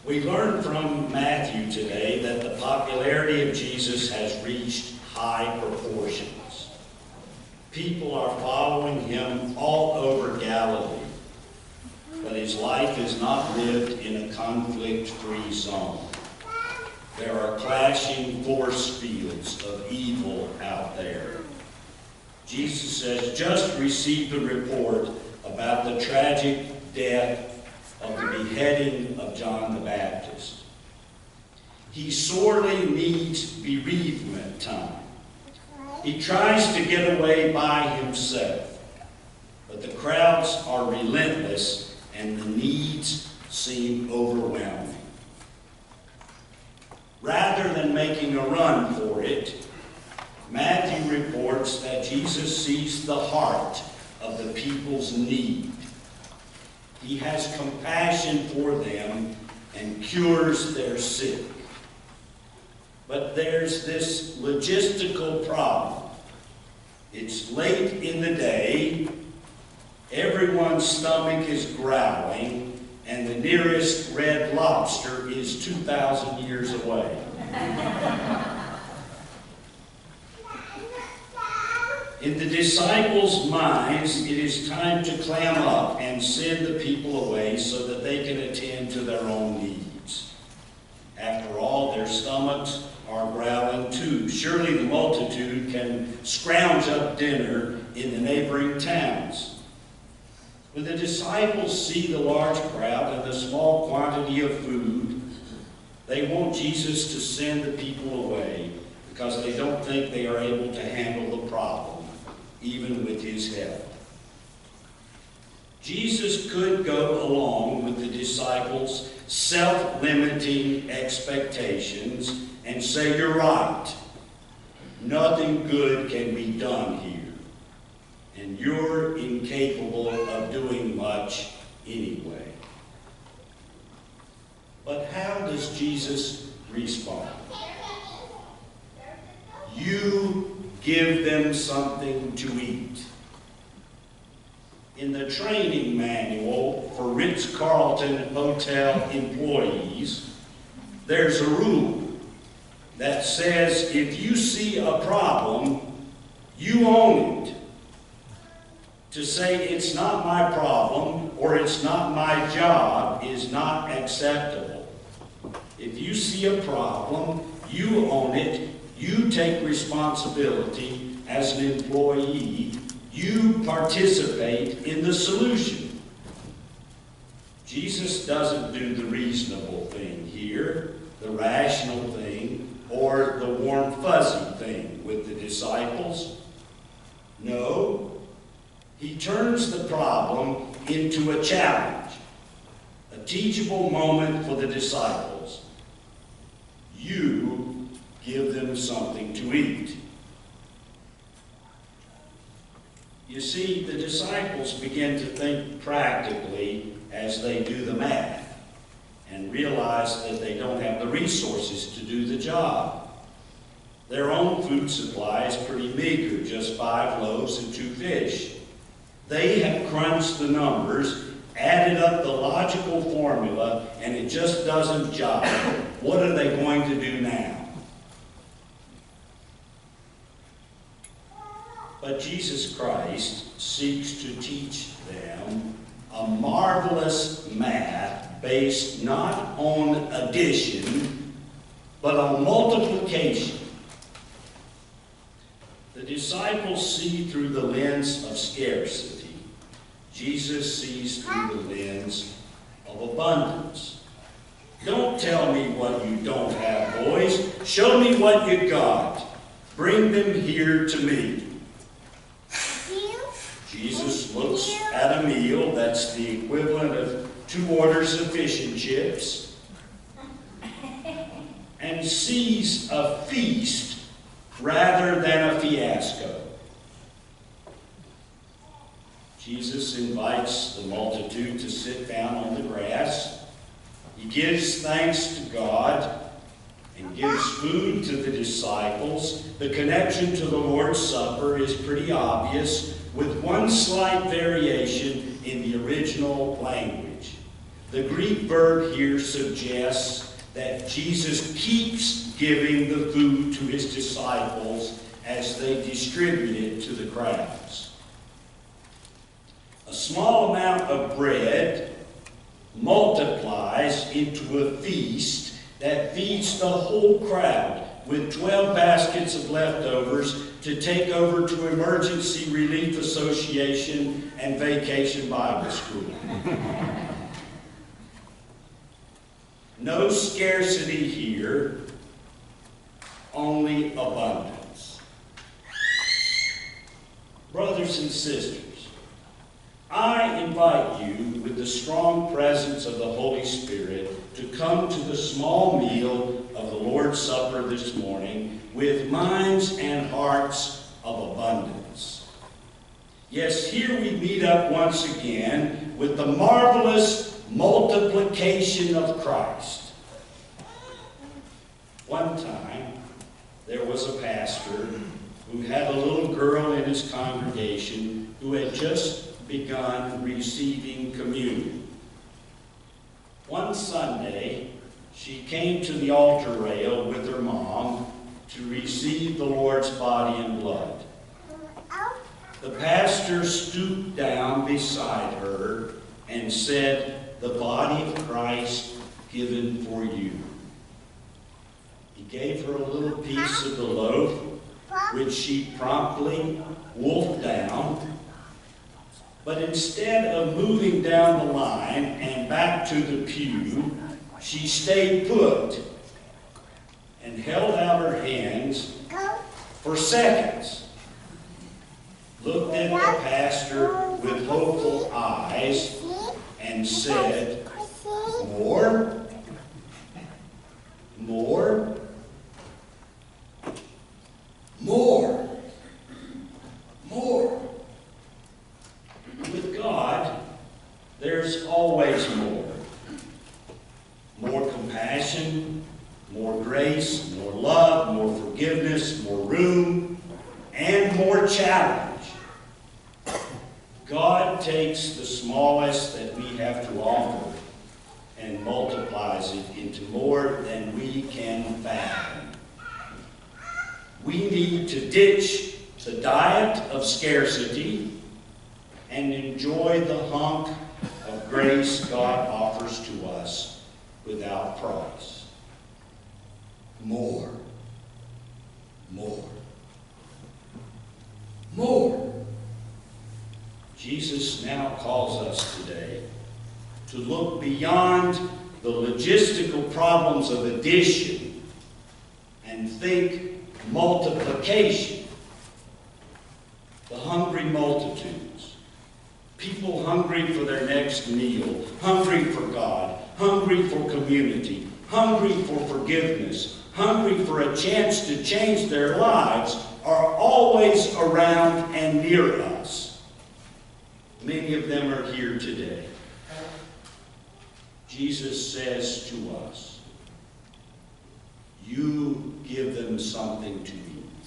We learned from Matthew today that the popularity of Jesus has reached high proportions. People are following him all over Galilee, but his life is not lived in a conflict-free zone. There are clashing force fields of evil out there. Jesus has just received a report about the tragic death of the beheading of John the Baptist. He sorely needs bereavement time. He tries to get away by himself, but the crowds are relentless and the needs seem overwhelming. Rather than making a run for it, Matthew reports that Jesus sees the heart of the people's need. He has compassion for them and cures their sick. But there's this logistical problem. It's late in the day, everyone's stomach is growling, and the nearest Red Lobster is 2,000 years away. In the disciples' minds, it is time to clam up and send the people away so that they can attend to their own needs. After all, their stomachs are growling too. Surely the multitude can scrounge up dinner in the neighboring towns. When the disciples see the large crowd and the small quantity of food, they want Jesus to send the people away because they don't think they are able to handle the problem, even with his help. Jesus could go along with the disciples' self-limiting expectations and say, "You're right. Nothing good can be done here, and you're incapable of doing much anyway." But how does Jesus respond? "You give them something to eat." In the training manual for Ritz-Carlton hotel employees, there's a rule that says if you see a problem, you own it. To say it's not my problem or it's not my job is not acceptable. If you see a problem, you own it. You take responsibility as an employee. You participate in the solution. Jesus doesn't do the reasonable thing here, the rational thing, or the warm fuzzy thing with the disciples. No, he turns the problem into a challenge, a teachable moment for the disciples. You give them something to eat. You see, the disciples begin to think practically as they do the math and realize that they don't have the resources to do the job. Their own food supply is pretty meager, just 5 loaves and 2 fish. They have crunched the numbers, added up the logical formula, and it just doesn't jive. What are they going to do now? But Jesus Christ seeks to teach them a marvelous math based not on addition, but on multiplication. The disciples see through the lens of scarcity. Jesus sees through the lens of abundance. Don't tell me what you don't have, boys. Show me what you got. Bring them here to me. Jesus looks at a meal that's the equivalent of 2 orders of fish and chips and sees a feast rather than a fiasco. Jesus invites the multitude to sit down on the grass. He gives thanks to God and gives food to the disciples. The connection to the Lord's Supper is pretty obvious, with one slight variation in the original language. The Greek verb here suggests that Jesus keeps giving the food to his disciples as they distribute it to the crowds. A small amount of bread multiplies into a feast that feeds the whole crowd, with 12 baskets of leftovers to take over to Emergency Relief Association and Vacation Bible School. No scarcity here, only abundance. Brothers and sisters, I invite you, with the strong presence of the Holy Spirit, to come to the small meal of the Lord's Supper this morning with minds and hearts of abundance. Yes, here we meet up once again with the marvelous multiplication of Christ. One time, there was a pastor who had a little girl in his congregation who had just begun receiving communion. One Sunday, she came to the altar rail with her mom to receive the Lord's body and blood. The pastor stooped down beside her and said, "The body of Christ given for you." He gave her a little piece of the loaf, which she promptly wolfed down. But instead of moving down the line and back to the pew, she stayed put and held out her hands for seconds, looked at the pastor with hopeful eyes, and said, "More? More? More? More?" With God, there's always more. More compassion, more grace, more love, more forgiveness, more room, and more challenge. God takes the smallest that we have to offer and multiplies it into more than we can fathom. We need to ditch the diet of scarcity and enjoy the hunk of grace God offers to us without price. More. More. More. Jesus now calls us today to look beyond the logistical problems of addition and think multiplication. The hungry multitudes. People hungry for their next meal, hungry for God, hungry for community, hungry for forgiveness, hungry for a chance to change their lives are always around and near us. Many of them are here today. Jesus says to us, you give them something to eat.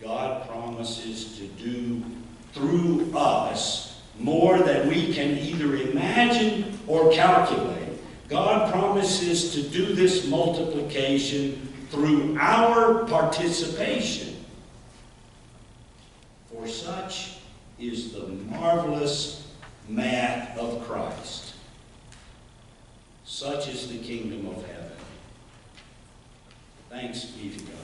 God promises to do through us more than we can either imagine or calculate. God promises to do this multiplication through our participation. For such is the marvelous math of Christ. Such is the kingdom of heaven. Thanks be to God.